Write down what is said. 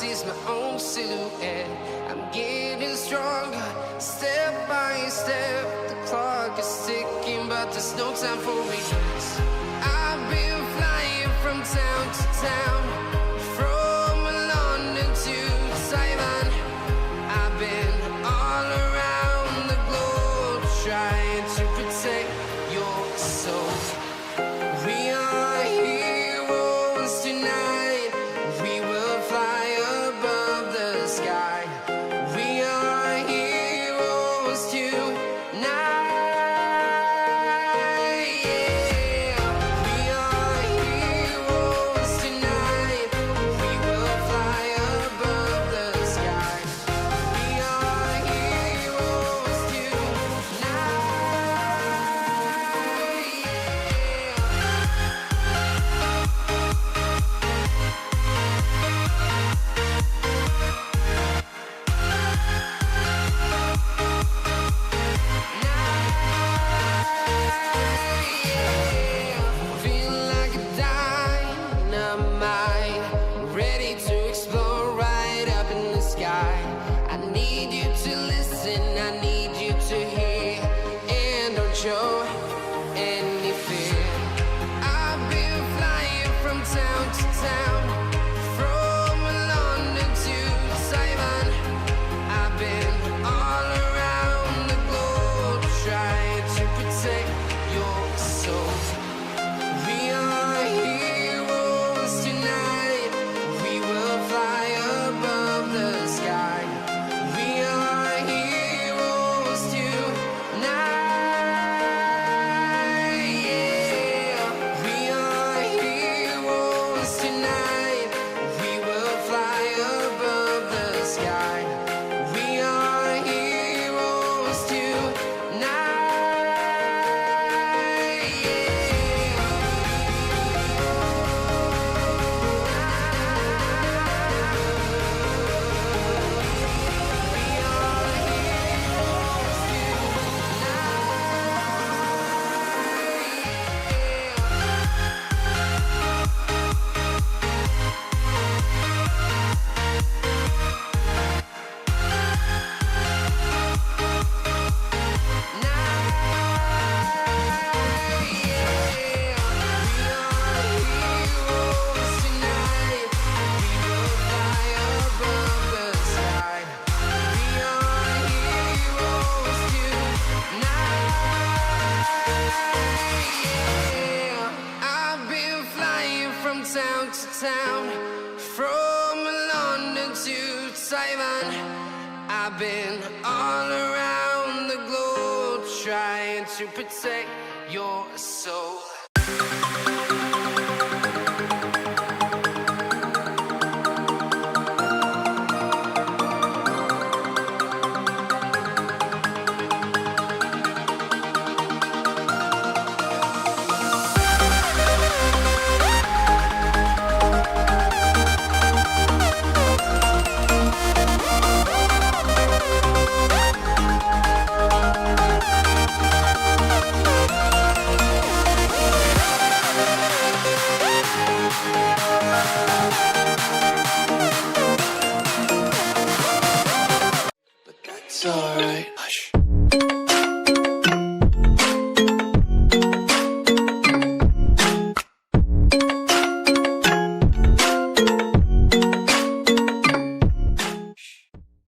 sees my own silhouette. I'm getting stronger, step by step. The clock is ticking, but there's no time for regrets. I've been flying from town to town, from London to Taiwan. I've been all around the globe, trying to protect your soul. We are heroes tonight. We will fly above the sky. We are heroes tonight. Yeah. We are heroes tonight. We will fly above the sky. We are heroes tonight. Feel like a dynamite, ready to explore right up in the sky. I need you to listen, I need you to hear, and don't show any fear. I've been flying from town to town, from London to Taiwan. I've been all around the globe, trying to protect your soul. We are heroes tonight. We will fly above the sky. We are heroes tonight. Yeah. We are heroes tonight. We will fly above the sky. We are heroes I've been flying from town to town, from London to Taiwan. I've been all around the globe, trying to protect your soul. But that's alright. Hush.